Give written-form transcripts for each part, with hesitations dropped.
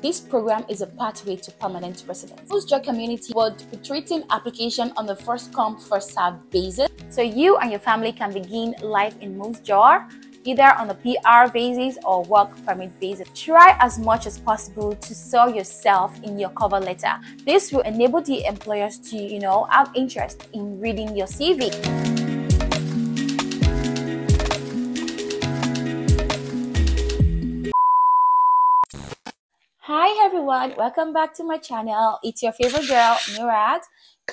This program is a pathway to permanent residence. Moose Jaw community would be treating application on the first come, first served basis. So you and your family can begin life in Moose Jaw, either on a PR basis or work permit basis. Try as much as possible to sell yourself in your cover letter. This will enable the employers to, have interest in reading your CV. Hi everyone, welcome back to my channel. It's your favorite girl, Murad,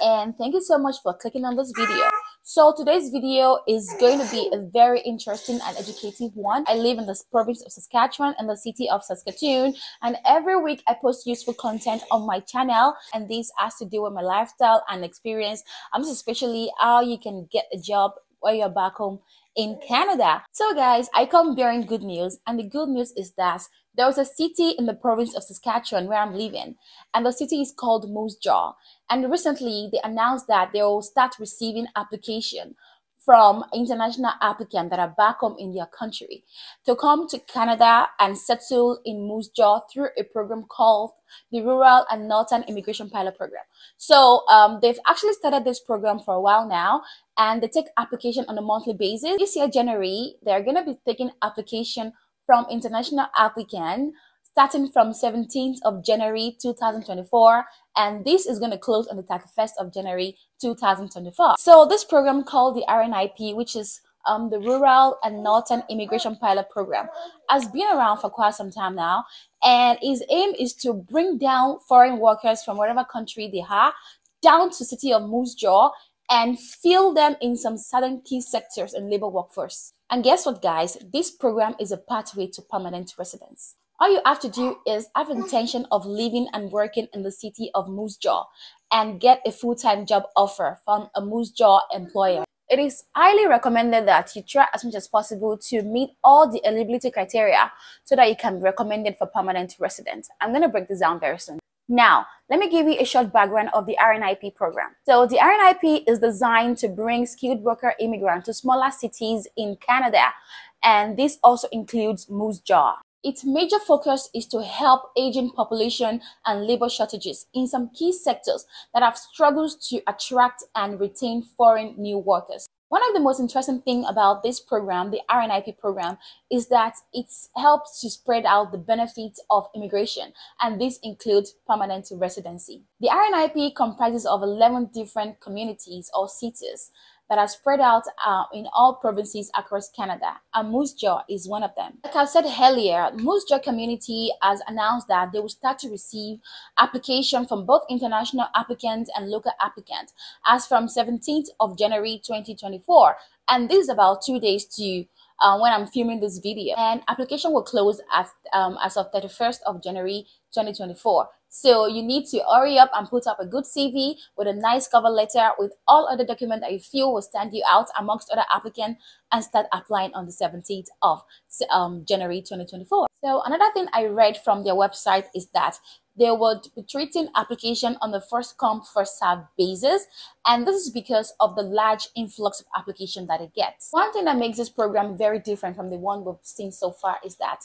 and thank you so much for clicking on this video. So today's video is going to be a very interesting and educative one. I live in the province of Saskatchewan and the city of Saskatoon, and every week I post useful content on my channel, and this has to do with my lifestyle and experience, especially how you can get a job while you're back home in Canada. So guys, I come bearing good news, and the good news is that there was a city in the province of Saskatchewan where I'm living, and the city is called Moose Jaw. And recently they announced that they will start receiving application from international applicants that are back home in their country to come to Canada and settle in Moose Jaw through a program called the Rural and Northern Immigration Pilot Program. So they've actually started this program for a while now, and they take application on a monthly basis. This year, January, they're going to be taking application from international applicants starting from 17th of January 2024, and this is going to close on the 31st of January 2024. So this program called the RNIP, which is the Rural and Northern Immigration Pilot Program, has been around for quite some time now, and its aim is to bring down foreign workers from whatever country they are down to the city of Moose Jaw and fill them in some certain key sectors in labor workforce. And guess what, guys? This program is a pathway to permanent residence. All you have to do is have intention of living and working in the city of Moose Jaw and get a full-time job offer from a Moose Jaw employer. It is highly recommended that you try as much as possible to meet all the eligibility criteria so that you can be recommended for permanent residence. I'm going to break this down very soon. Now, let me give you a short background of the RNIP program. So the RNIP is designed to bring skilled worker immigrants to smaller cities in Canada, and this also includes Moose Jaw. Its major focus is to help aging population and labor shortages in some key sectors that have struggled to attract and retain foreign new workers. One of the most interesting things about this program, the RNIP program, is that it helps to spread out the benefits of immigration, and this includes permanent residency. The RNIP comprises of 11 different communities or cities that are spread out in all provinces across Canada, and Moose Jaw is one of them. Like I said earlier, Moose Jaw community has announced that they will start to receive application from both international applicants and local applicants as from 17th of January 2024, and this is about 2 days to when I'm filming this video, and application will close as of 31st of January 2024. So you need to hurry up and put up a good CV with a nice cover letter with all other documents that you feel will stand you out amongst other applicants, and start applying on the 17th of January 2024. So another thing I read from their website is that they would be treating application on the first come, first served basis, and this is because of the large influx of application that it gets. One thing that makes this program very different from the one we've seen so far is that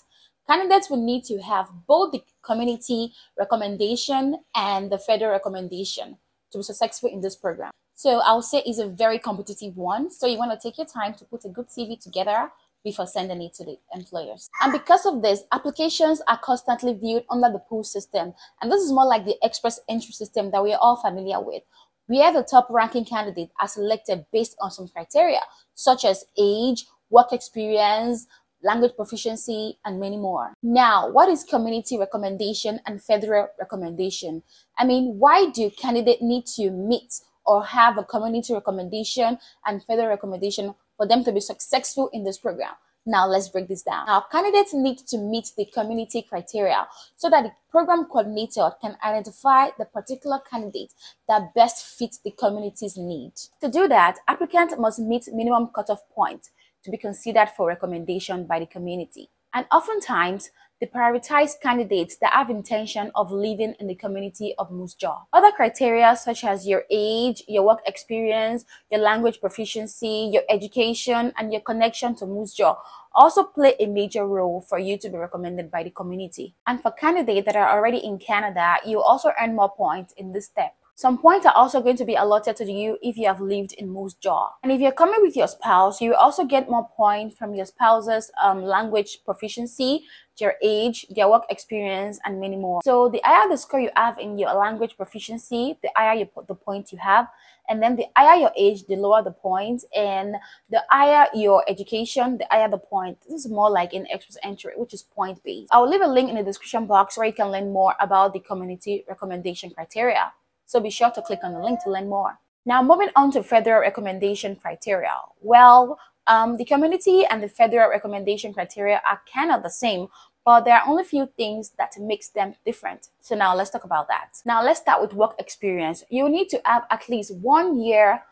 candidates will need to have both the community recommendation and the federal recommendation to be successful in this program. So I'll say it's a very competitive one. So you want to take your time to put a good CV together before sending it to the employers. And because of this, applications are constantly viewed under the pool system. And this is more like the express entry system that we are all familiar with, where the top ranking candidate are selected based on some criteria, such as age, work experience, language proficiency, and many more. Now, what is community recommendation and federal recommendation? I mean, why do candidates need to meet or have a community recommendation and federal recommendation for them to be successful in this program? Now, let's break this down. Now, candidates need to meet the community criteria so that the program coordinator can identify the particular candidate that best fits the community's need. To do that, applicants must meet minimum cutoff points to be considered for recommendation by the community. And oftentimes, They prioritize candidates that have intention of living in the community of Moose Jaw. Other criteria such as your age, your work experience, your language proficiency, your education, and your connection to Moose Jaw also play a major role for you to be recommended by the community. And for candidates that are already in Canada, you also earn more points in this step. Some points are also going to be allotted to you if you have lived in Moose Jaw. And if you're coming with your spouse, you also get more points from your spouse's language proficiency, your age, their work experience, and many more. So the higher the score you have in your language proficiency, the higher you put the points you have. And then the higher your age, the lower the points. And the higher your education, the higher the point. This is more like an express entry, which is point based. I'll leave a link in the description box where you can learn more about the community recommendation criteria. So be sure to click on the link to learn more. Now, moving on to federal recommendation criteria. Well, the community and the federal recommendation criteria are kind of the same, but there are only a few things that makes them different. So now let's talk about that. Now let's start with work experience. You need to have at least 1 year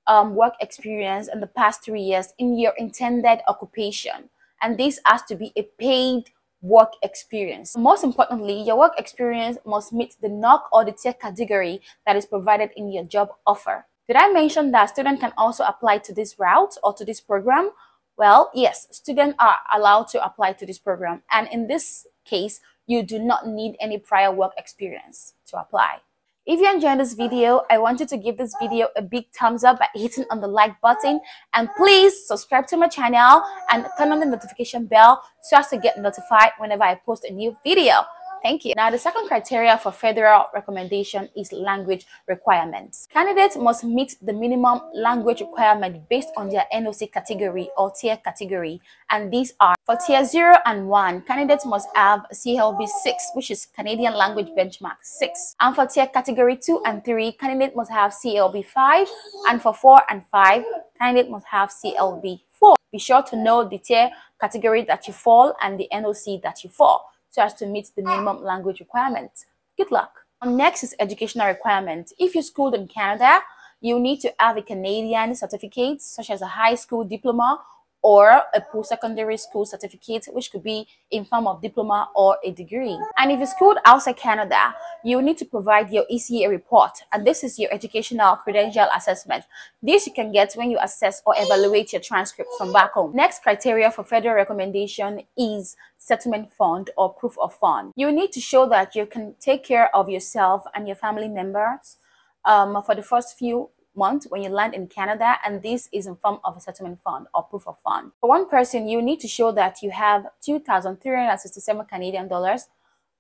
work experience in the past 3 years in your intended occupation. And this has to be a paid work experience. Most importantly, your work experience must meet the NOC or the tier category that is provided in your job offer. Did I mention that students can also apply to this route or to this program? Well, yes, students are allowed to apply to this program. And in this case, you do not need any prior work experience to apply. If you enjoyed this video, I want you to give this video a big thumbs up by hitting on the like button, and please subscribe to my channel and turn on the notification bell so as to get notified whenever I post a new video. Thank you. Now, the second criteria for federal recommendation is language requirements. Candidates must meet the minimum language requirement based on their NOC category or tier category. And these are: for tier 0 and 1, candidates must have CLB 6, which is Canadian Language Benchmark 6. And for tier category 2 and 3, candidates must have CLB 5. And for 4 and 5, candidates must have CLB 4. Be sure to know the tier category that you fall and the NOC that you fall, so as to meet the minimum language requirements. Good luck. Next is educational requirements. If you schooled in Canada, you need to have a Canadian certificate, such as a high school diploma or a post-secondary school certificate, which could be in form of diploma or a degree. And if you schooled outside Canada, you need to provide your ECA report, and this is your educational credential assessment. This you can get when you assess or evaluate your transcript from back home. Next criteria for federal recommendation is settlement fund or proof of fund. You need to show that you can take care of yourself and your family members for the first few months when you land in Canada, and this is in form of a settlement fund or proof of fund. For one person, you need to show that you have 2,367 Canadian dollars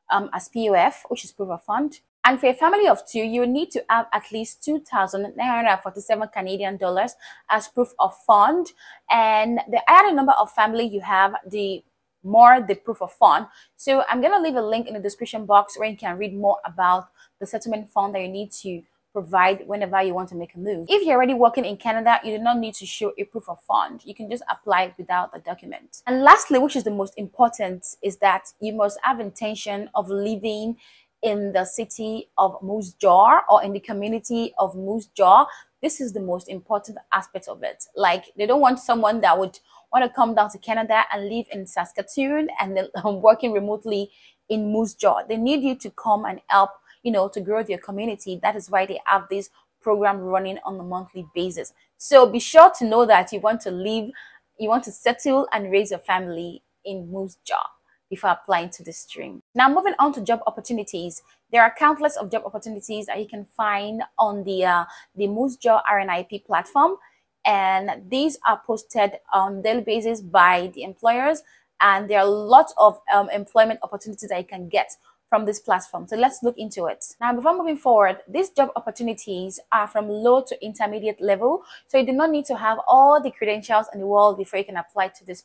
as POF, which is proof of fund. And for a family of 2, you need to have at least 2,947 Canadian dollars as proof of fund. And the higher the number of family you have, the more the proof of fund. So I'm going to leave a link in the description box where you can read more about the settlement fund that you need to provide whenever you want to make a move. If you're already working in Canada, you do not need to show a proof of fund. You can just apply without the document. And lastly, which is the most important, is that you must have intention of living in the city of Moose Jaw or in the community of Moose Jaw. This is the most important aspect of it. Like, they don't want someone that would want to come down to Canada and live in Saskatoon and then working remotely in Moose Jaw. They need you to come and help, you know, to grow their community. That is why they have this program running on a monthly basis. So be sure to know that you want to live, you want to settle and raise your family in Moose Jaw before applying to this stream. Now, moving on to job opportunities. There are countless of job opportunities that you can find on the Moose Jaw RNIP platform. And these are posted on a daily basis by the employers. And there are lots of employment opportunities that you can get from this platform. So let's look into it. Now, before moving forward, these job opportunities are from low to intermediate level. So you do not need to have all the credentials in the world before you can apply to this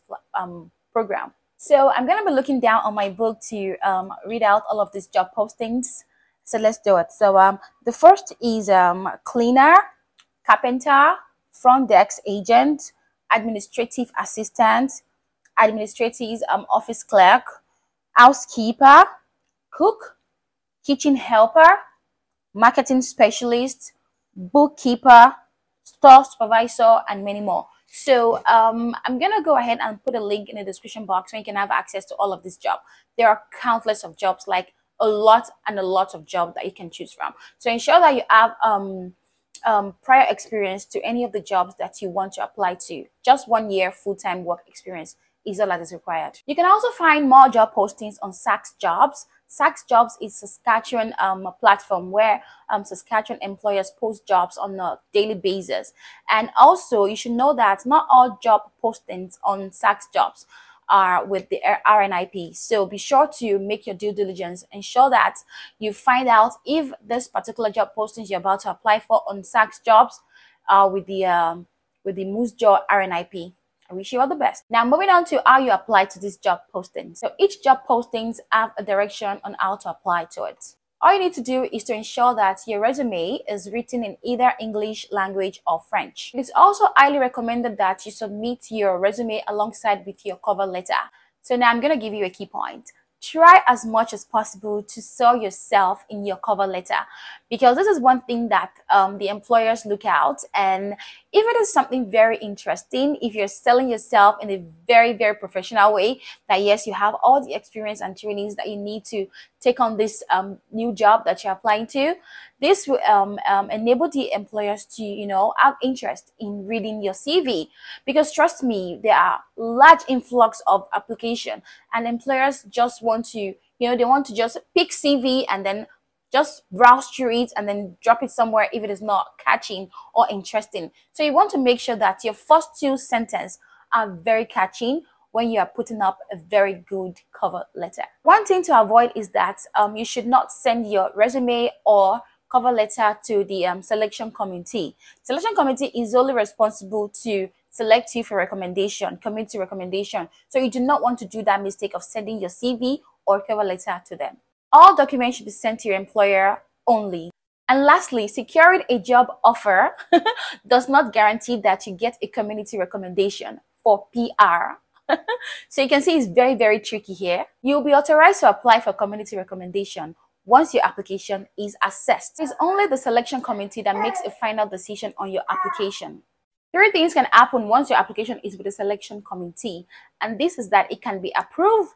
program. So I'm going to be looking down on my book to read out all of these job postings. So let's do it. So the first is cleaner, carpenter, front desk agent, administrative assistant, administrative office clerk, housekeeper, cook, kitchen helper, marketing specialist, bookkeeper, store supervisor, and many more. So I'm gonna go ahead and put a link in the description box so you can have access to all of this job. There are countless of jobs, like a lot of jobs that you can choose from. So ensure that you have prior experience to any of the jobs that you want to apply to. Just 1 year full-time work experience is all that is required. You can also find more job postings on Sax Jobs. Sax Jobs is Saskatchewan platform where Saskatchewan employers post jobs on a daily basis. And also, you should know that not all job postings on Sax Jobs are with the RNIP. So be sure to make your due diligence. Ensure that you find out if this particular job postings you're about to apply for on Sax Jobs with the Moose Jaw RNIP. I wish you all the best. Now, moving on to how you apply to this job posting. So each job postings have a direction on how to apply to it. All you need to do is to ensure that your resume is written in either English language or French. It is also highly recommended that you submit your resume alongside with your cover letter. So now I'm going to give you a key point. Try as much as possible to sell yourself in your cover letter, because this is one thing that the employers look out. And if it is something very interesting, if you're selling yourself in a very, very professional way, that yes, you have all the experience and trainings that you need to take on this new job that you're applying to, this will enable the employers to, you know, have interest in reading your CV. Because trust me, there are large influx of application, and employers just want to, you know, they want to just pick CV and then just browse through it and then drop it somewhere if it is not catching or interesting. So you want to make sure that your first two sentences are very catching when you are putting up a very good cover letter. One thing to avoid is that you should not send your resume or cover letter to the selection committee. Selection committee is only responsible to select you for recommendation, committee recommendation. So you do not want to do that mistake of sending your CV or cover letter to them. All documents should be sent to your employer only. And lastly, securing a job offer does not guarantee that you get a community recommendation for PR. So you can see it's very, very tricky here. You'll be authorized to apply for community recommendation once your application is assessed. It's only the selection committee that makes a final decision on your application. 3 things can happen once your application is with the selection committee, and this is that it can be approved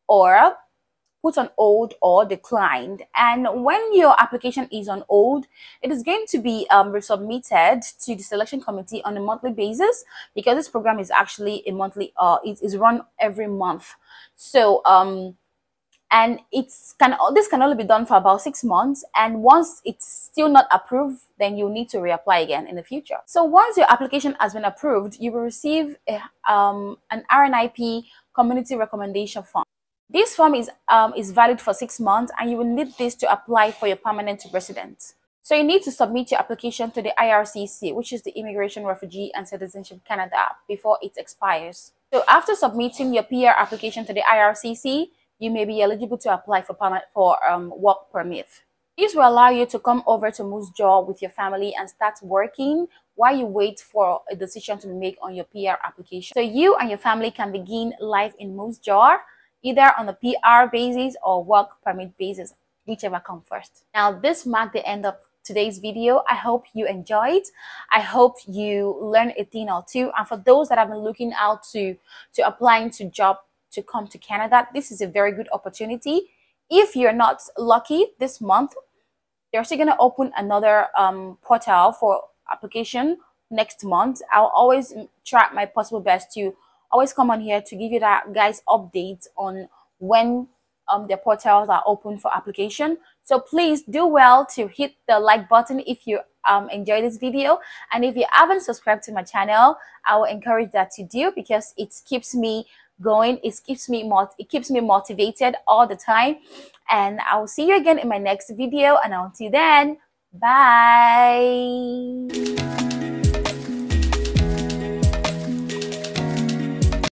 or put on hold or declined. And when your application is on hold, it is going to be resubmitted to the selection committee on a monthly basis, because this program is actually a monthly it is run every month. So and this can only be done for about 6 months, and once it's still not approved, then you need to reapply again in the future. So once your application has been approved, you will receive an RNIP community recommendation form. This form is valid for 6 months, and you will need this to apply for your permanent residence. So you need to submit your application to the IRCC, which is the Immigration, Refugee and Citizenship Canada, before it expires. So after submitting your PR application to the IRCC, you may be eligible to apply for work permit. This will allow you to come over to Moose Jaw with your family and start working while you wait for a decision to be made on your PR application. So you and your family can begin life in Moose Jaw, either on a PR basis or work permit basis, whichever comes first. Now, this marked the end of today's video. I hope you enjoyed. I hope you learned a thing or two. And for those that have been looking out to applying to job to come to Canada, this is a very good opportunity. If you're not lucky this month, they're still going to open another portal for application next month. I'll always try my possible best to always come on here to give you that guys updates on when the portals are open for application. So please do well to hit the like button if you enjoy this video, and if you haven't subscribed to my channel, I will encourage that you do, because it keeps me going, it keeps me motivated all the time. And I will see you again in my next video, and until then, bye.